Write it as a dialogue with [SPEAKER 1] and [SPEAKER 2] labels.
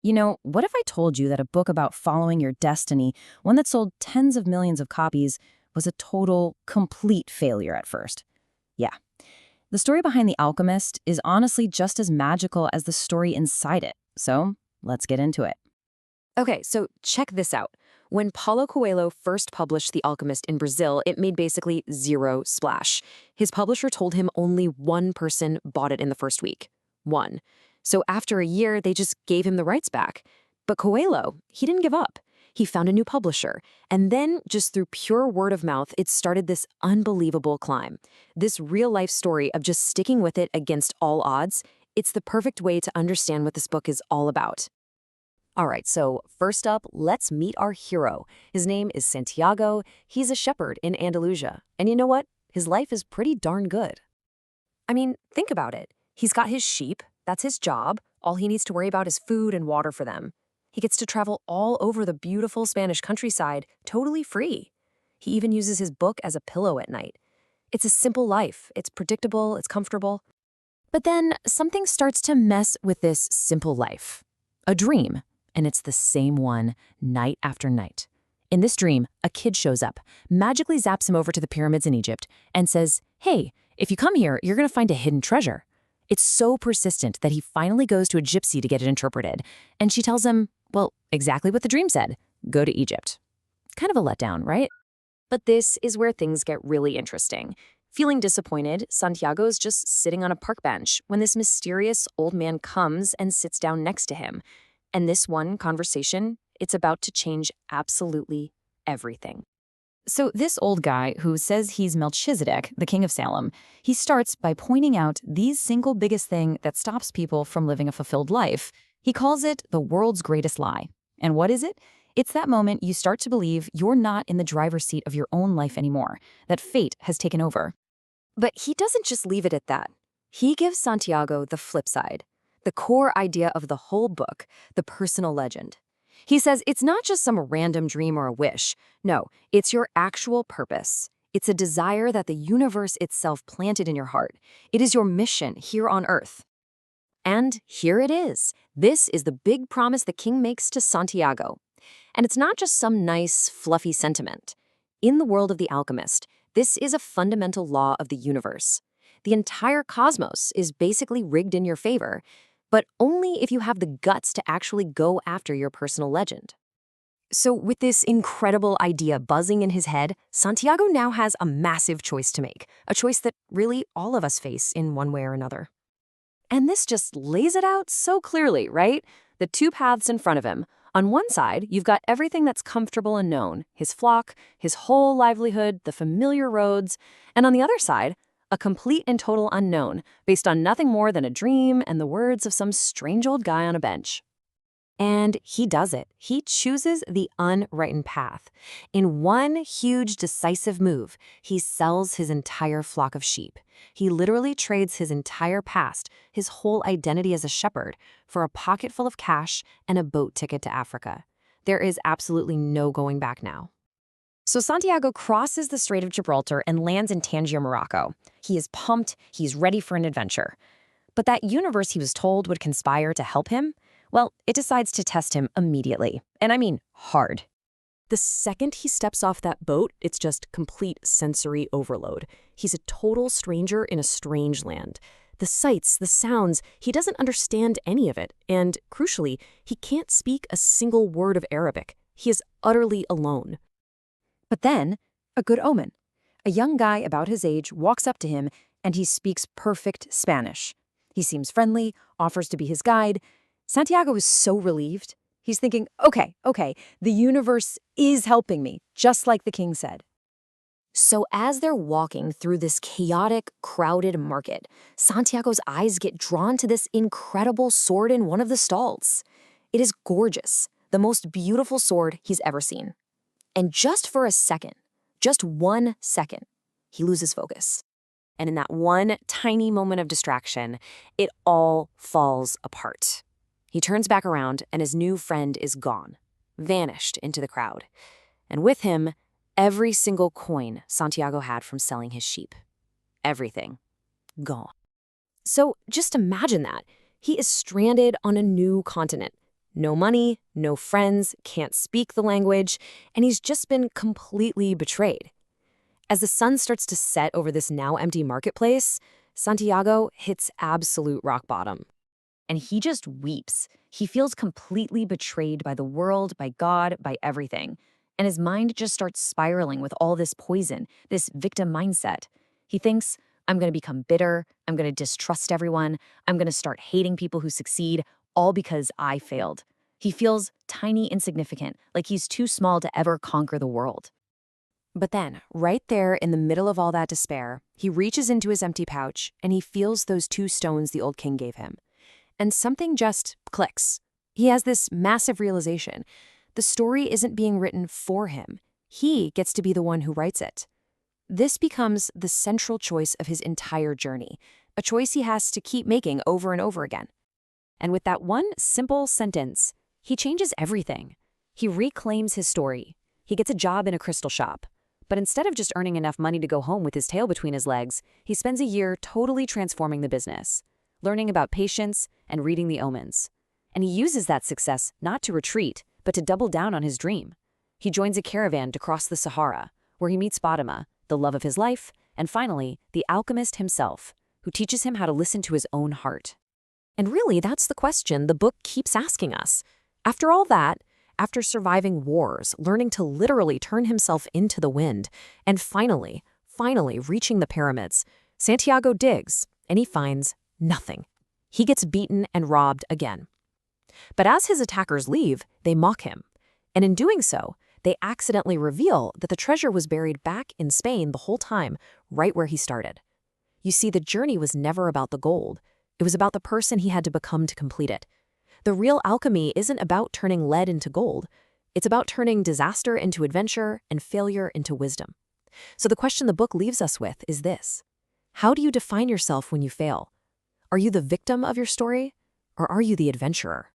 [SPEAKER 1] What if I told you that a book about following your destiny, one that sold tens of millions of copies, was a total, complete failure at first? Yeah. The story behind The Alchemist is honestly just as magical as the story inside it. So, let's get into it.
[SPEAKER 2] Okay, so check this out. When Paulo Coelho first published The Alchemist in Brazil, it made basically zero splash. His publisher told him only one person bought it in the first week. One. So after a year, they just gave him the rights back. But Coelho, he didn't give up. He found a new publisher. And then, just through pure word of mouth, it started this unbelievable climb. This real-life story of just sticking with it against all odds, it's the perfect way to understand what this book is all about. All right, so first up, let's meet our hero. His name is Santiago. He's a shepherd in Andalusia. And you know what? His life is pretty darn good. I mean, think about it. He's got his sheep. That's his job. All he needs to worry about is food and water for them. He gets to travel all over the beautiful Spanish countryside, totally free. He even uses his book as a pillow at night. It's a simple life. It's predictable. It's comfortable. But then something starts to mess with this simple life. A dream. And it's the same one night after night. In this dream, a kid shows up, magically zaps him over to the pyramids in Egypt, and says, "Hey, if you come here, you're going to find a hidden treasure." It's so persistent that he finally goes to a gypsy to get it interpreted, and she tells him, well, exactly what the dream said, go to Egypt. Kind of a letdown, right? But this is where things get really interesting. Feeling disappointed, Santiago's just sitting on a park bench when this mysterious old man comes and sits down next to him. And this one conversation, it's about to change absolutely everything.
[SPEAKER 1] So this old guy who says he's Melchizedek, the King of Salem, he starts by pointing out the single biggest thing that stops people from living a fulfilled life. He calls it the world's greatest lie. And what is it? It's that moment you start to believe you're not in the driver's seat of your own life anymore, that fate has taken over.
[SPEAKER 2] But he doesn't just leave it at that. He gives Santiago the flip side, the core idea of the whole book, the personal legend. He says it's not just some random dream or a wish. No, it's your actual purpose. It's a desire that the universe itself planted in your heart. It is your mission here on Earth. And here it is. This is the big promise the king makes to Santiago. And it's not just some nice, fluffy sentiment. In the world of The Alchemist, this is a fundamental law of the universe. The entire cosmos is basically rigged in your favor, but only if you have the guts to actually go after your personal legend. So with this incredible idea buzzing in his head, Santiago now has a massive choice to make, a choice that really all of us face in one way or another. And this just lays it out so clearly, right? The two paths in front of him. On one side, you've got everything that's comfortable and known, his flock, his whole livelihood, the familiar roads, and on the other side, a complete and total unknown, based on nothing more than a dream and the words of some strange old guy on a bench. And he does it. He chooses the unwritten path. In one huge, decisive move, he sells his entire flock of sheep. He literally trades his entire past, his whole identity as a shepherd, for a pocket full of cash and a boat ticket to Africa. There is absolutely no going back now. So Santiago crosses the Strait of Gibraltar and lands in Tangier, Morocco. He is pumped, he's ready for an adventure. But that universe he was told would conspire to help him, well, it decides to test him immediately. And I mean hard. The second he steps off that boat, it's just complete sensory overload. He's a total stranger in a strange land. The sights, the sounds, he doesn't understand any of it. And crucially, he can't speak a single word of Arabic. He is utterly alone. But then, a good omen. A young guy about his age walks up to him, and he speaks perfect Spanish. He seems friendly, offers to be his guide. Santiago is so relieved. He's thinking, okay, the universe is helping me, just like the king said. So as they're walking through this chaotic, crowded market, Santiago's eyes get drawn to this incredible sword in one of the stalls. It is gorgeous, the most beautiful sword he's ever seen. And just for a second, just 1 second, he loses focus. And in that one tiny moment of distraction, it all falls apart. He turns back around, and his new friend is gone, vanished into the crowd. And with him, every single coin Santiago had from selling his sheep. Everything. Gone. So just imagine that. He is stranded on a new continent. No money, no friends, can't speak the language, and he's just been completely betrayed. As the sun starts to set over this now empty marketplace, Santiago hits absolute rock bottom.
[SPEAKER 1] And he just weeps. He feels completely betrayed by the world, by God, by everything. And his mind just starts spiraling with all this poison, this victim mindset. He thinks, I'm going to become bitter, I'm going to distrust everyone, I'm going to start hating people who succeed, all because I failed. He feels tiny, insignificant, like he's too small to ever conquer the world.
[SPEAKER 2] But then, right there in the middle of all that despair, he reaches into his empty pouch and he feels those 2 stones the old king gave him. And something just clicks. He has this massive realization. The story isn't being written for him. He gets to be the one who writes it. This becomes the central choice of his entire journey, a choice he has to keep making over and over again. And with that one simple sentence, he changes everything. He reclaims his story. He gets a job in a crystal shop. But instead of just earning enough money to go home with his tail between his legs, he spends a year totally transforming the business, learning about patience and reading the omens. And he uses that success not to retreat, but to double down on his dream. He joins a caravan to cross the Sahara, where he meets Fatima, the love of his life, and finally, the alchemist himself, who teaches him how to listen to his own heart. And really, that's the question the book keeps asking us. After all that, after surviving wars, learning to literally turn himself into the wind, and finally reaching the pyramids, Santiago digs, and he finds nothing. He gets beaten and robbed again. But as his attackers leave, they mock him. And in doing so, they accidentally reveal that the treasure was buried back in Spain the whole time, right where he started. You see, the journey was never about the gold. It was about the person he had to become to complete it. The real alchemy isn't about turning lead into gold. It's about turning disaster into adventure and failure into wisdom. So the question the book leaves us with is this: how do you define yourself when you fail? Are you the victim of your story, or are you the adventurer?